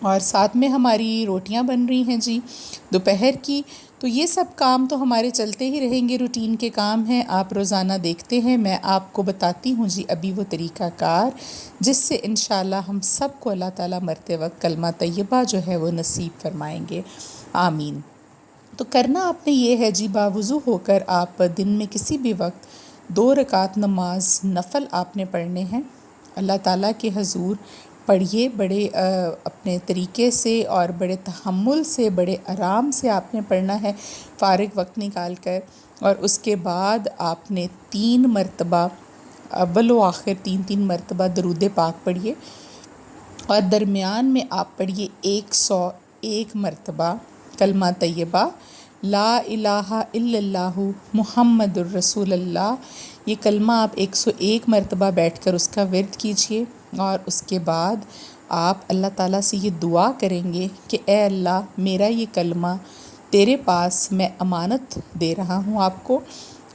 اور ساتھ میں ہماری روٹیاں بن رہی ہیں جی دوپہر کی. تو یہ سب کام تو ہمارے چلتے ہی رہیں گے، روٹین کے کام ہیں، آپ روزانہ دیکھتے ہیں. میں آپ کو بتاتی ہوں جی ابھی وہ طریقہ کار جس سے انشاءاللہ ہم سب کو اللہ تعالیٰ مرتے وقت کلمہ طیبہ جو ہے وہ نصیب فرمائیں گے، آمین. تو کرنا آپ نے یہ ہے جی، باوضو ہو کر آپ دن میں کسی بھی وقت 2 رکعت نماز نفل آپ نے پڑھنے ہیں. اللہ تعالیٰ کے حضور پڑھیے، بڑے اپنے طریقے سے اور بڑے تحمل سے، بڑے آرام سے آپ نے پڑھنا ہے فارغ وقت نکال کر. اور اس کے بعد آپ نے 3 مرتبہ، اول و آخر 3 مرتبہ درود پاک پڑھیے، اور درمیان میں آپ پڑھیے 101 مرتبہ کلمہ طیبہ لا الہ الا اللہ محمد الرسول اللہ. یہ کلمہ آپ 101 مرتبہ بیٹھ کر اس کا ورد کیجئے، اور اس کے بعد آپ اللہ تعالیٰ سے یہ دعا کریں گے کہ اے اللہ، میرا یہ کلمہ تیرے پاس میں امانت دے رہا ہوں آپ کو،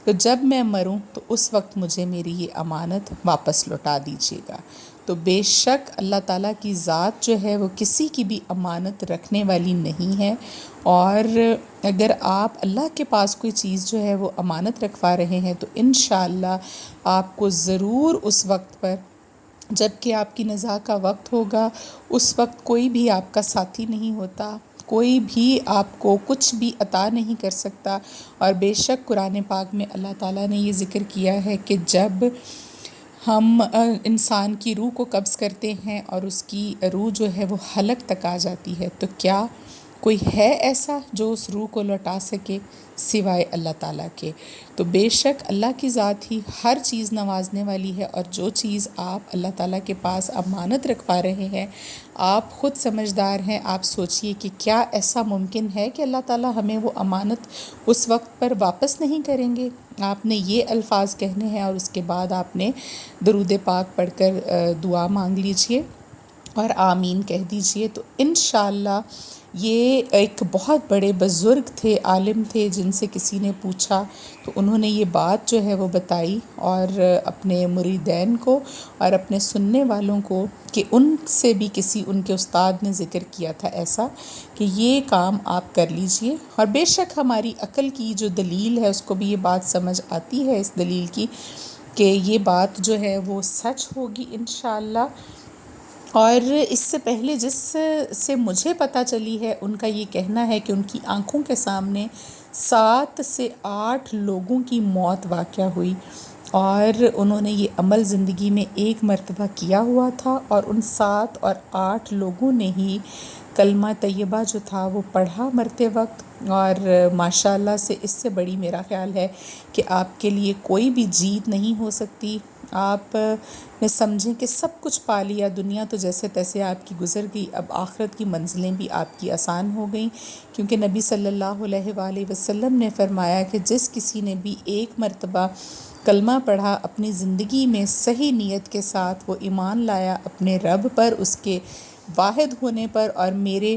تو جب میں مروں تو اس وقت مجھے میری یہ امانت واپس لوٹا دیجیے گا. تو بے شک اللہ تعالیٰ کی ذات جو ہے وہ کسی کی بھی امانت رکھنے والی نہیں ہے. اور اگر آپ اللہ کے پاس کوئی چیز جو ہے وہ امانت رکھوا رہے ہیں تو انشاءاللہ آپ کو ضرور اس وقت پر، جب کہ آپ کی نزاع کا وقت ہوگا، اس وقت کوئی بھی آپ کا ساتھی نہیں ہوتا، کوئی بھی آپ کو کچھ بھی عطا نہیں کر سکتا. اور بے شک قرآن پاک میں اللہ تعالیٰ نے یہ ذکر کیا ہے کہ جب ہم انسان کی روح کو قبض کرتے ہیں اور اس کی روح جو ہے وہ حلق تک آ جاتی ہے، تو کیا کوئی ہے ایسا جو اس روح کو لوٹا سکے سوائے اللہ تعالیٰ کے. تو بے شک اللہ کی ذات ہی ہر چیز نوازنے والی ہے، اور جو چیز آپ اللہ تعالیٰ کے پاس امانت رکھوا رہے ہیں، آپ خود سمجھدار ہیں. آپ سوچئے کہ کیا ایسا ممکن ہے کہ اللہ تعالیٰ ہمیں وہ امانت اس وقت پر واپس نہیں کریں گے. آپ نے یہ الفاظ کہنے ہیں، اور اس کے بعد آپ نے درود پاک پڑھ کر دعا مانگ لیجئے اور آمین کہہ دیجئے. تو انشاءاللہ یہ ایک بہت بڑے بزرگ تھے، عالم تھے، جن سے کسی نے پوچھا تو انہوں نے یہ بات جو ہے وہ بتائی، اور اپنے مریدین کو اور اپنے سننے والوں کو، کہ ان سے بھی کسی ان کے استاد نے ذکر کیا تھا ایسا کہ یہ کام آپ کر لیجئے. اور بے شک ہماری عقل کی جو دلیل ہے اس کو بھی یہ بات سمجھ آتی ہے، اس دلیل کی، کہ یہ بات جو ہے وہ سچ ہوگی انشاءاللہ. اور اس سے پہلے جس سے مجھے پتہ چلی ہے، ان کا یہ کہنا ہے کہ ان کی آنکھوں کے سامنے 7 سے 8 لوگوں کی موت واقع ہوئی، اور انہوں نے یہ عمل زندگی میں 1 مرتبہ کیا ہوا تھا، اور ان 7 اور 8 لوگوں نے ہی کلمہ طیبہ جو تھا وہ پڑھا مرتے وقت. اور ماشاءاللہ سے اس سے بڑی میرا خیال ہے کہ آپ کے لیے کوئی بھی جیت نہیں ہو سکتی. آپ نے سمجھیں کہ سب کچھ پا لیا، دنیا تو جیسے تیسے آپ کی گزر گئی، اب آخرت کی منزلیں بھی آپ کی آسان ہو گئیں، کیونکہ نبی صلی اللہ علیہ وآلہ وسلم نے فرمایا کہ جس کسی نے بھی 1 مرتبہ کلمہ پڑھا، اپنی زندگی میں صحیح نیت کے ساتھ وہ ایمان لایا اپنے رب پر، اس کے واحد ہونے پر اور میرے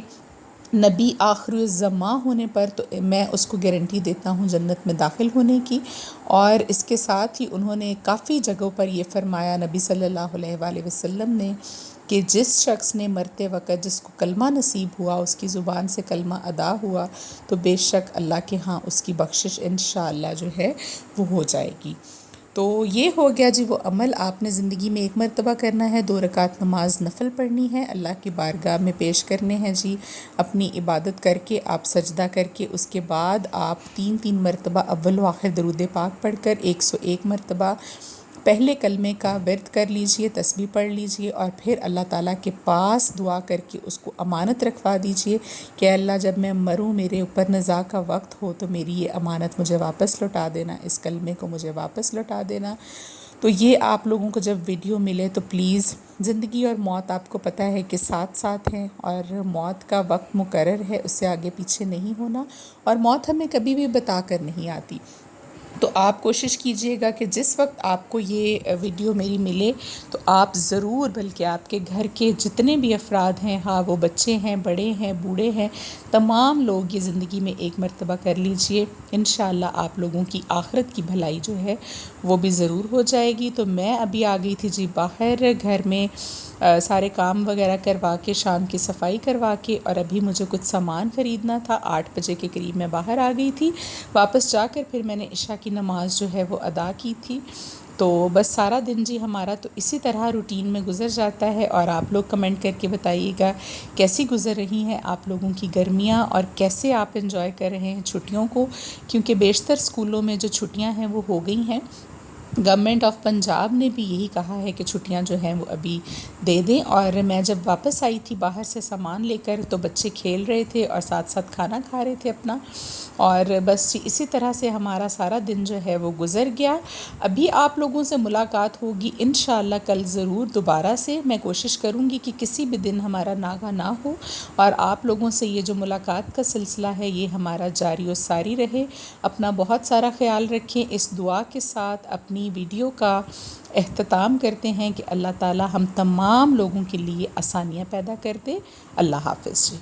نبی آخر الزماں ہونے پر، تو میں اس کو گارنٹی دیتا ہوں جنت میں داخل ہونے کی. اور اس کے ساتھ ہی انہوں نے کافی جگہوں پر یہ فرمایا نبی صلی اللہ علیہ وآلہ وسلم نے کہ جس شخص نے مرتے وقت جس کو کلمہ نصیب ہوا، اس کی زبان سے کلمہ ادا ہوا، تو بے شک اللہ کے ہاں اس کی بخشش انشاءاللہ جو ہے وہ ہو جائے گی. تو یہ ہو گیا جی وہ عمل آپ نے زندگی میں 1 مرتبہ کرنا ہے. 2 رکعت نماز نفل پڑھنی ہے، اللہ کی بارگاہ میں پیش کرنے ہیں جی، اپنی عبادت کر کے آپ سجدہ کر کے، اس کے بعد آپ 3 مرتبہ اول و آخر درود پاک پڑھ کر 101 مرتبہ پہلے کلمے کا ورد کر لیجئے، تسبیح پڑھ لیجئے، اور پھر اللہ تعالیٰ کے پاس دعا کر کے اس کو امانت رکھوا دیجئے کہ اللہ جب میں مروں، میرے اوپر نزاع کا وقت ہو، تو میری یہ امانت مجھے واپس لوٹا دینا، اس کلمے کو مجھے واپس لوٹا دینا. تو یہ آپ لوگوں کو جب ویڈیو ملے تو پلیز، زندگی اور موت آپ کو پتہ ہے کہ ساتھ ساتھ ہیں، اور موت کا وقت مقرر ہے، اس سے آگے پیچھے نہیں ہونا، اور موت ہمیں کبھی بھی بتا کر نہیں آتی. تو آپ کوشش کیجئے گا کہ جس وقت آپ کو یہ ویڈیو میری ملے تو آپ ضرور، بلکہ آپ کے گھر کے جتنے بھی افراد ہیں، ہاں وہ بچے ہیں، بڑے ہیں، بوڑھے ہیں، تمام لوگ یہ زندگی میں 1 مرتبہ کر لیجئے. انشاءاللہ آپ لوگوں کی آخرت کی بھلائی جو ہے وہ بھی ضرور ہو جائے گی. تو میں ابھی آ گئی تھی جی باہر، گھر میں سارے کام وغیرہ کروا کے شام کی صفائی کروا کے، اور ابھی مجھے کچھ سامان خریدنا تھا. 8 بجے کے قریب میں باہر آ گئی تھی. واپس جا کر پھر میں نے عشاء کی نماز جو ہے وہ ادا کی تھی. تو بس سارا دن جی ہمارا تو اسی طرح روٹین میں گزر جاتا ہے. اور آپ لوگ کمنٹ کر کے بتائیے گا کیسی گزر رہی ہیں آپ لوگوں کی گرمیاں، اور کیسے آپ انجوائے کر رہے ہیں چھٹیوں کو، کیونکہ بیشتر اسکولوں میں جو چھٹیاں ہیں وہ ہو گئی ہیں. گورنمنٹ آف پنجاب نے بھی یہی کہا ہے کہ چھٹیاں جو ہیں وہ ابھی دے دیں. اور میں جب واپس آئی تھی باہر سے سامان لے کر، تو بچے کھیل رہے تھے اور ساتھ ساتھ کھانا کھا رہے تھے اپنا. اور بس اسی طرح سے ہمارا سارا دن جو ہے وہ گزر گیا. ابھی آپ لوگوں سے ملاقات ہوگی انشاءاللہ کل ضرور دوبارہ سے. میں کوشش کروں گی کہ کسی بھی دن ہمارا ناغہ نہ ہو، اور آپ لوگوں سے یہ جو ملاقات کا سلسلہ ہے یہ ہمارا جاری و ساری رہے. اپنا بہت سارا خیال رکھیں. اس دعا کے ساتھ اپنی ویڈیو کا اختتام کرتے ہیں کہ اللہ تعالی ہم تمام لوگوں کے لیے آسانیاں پیدا کر دے. اللہ حافظ جی.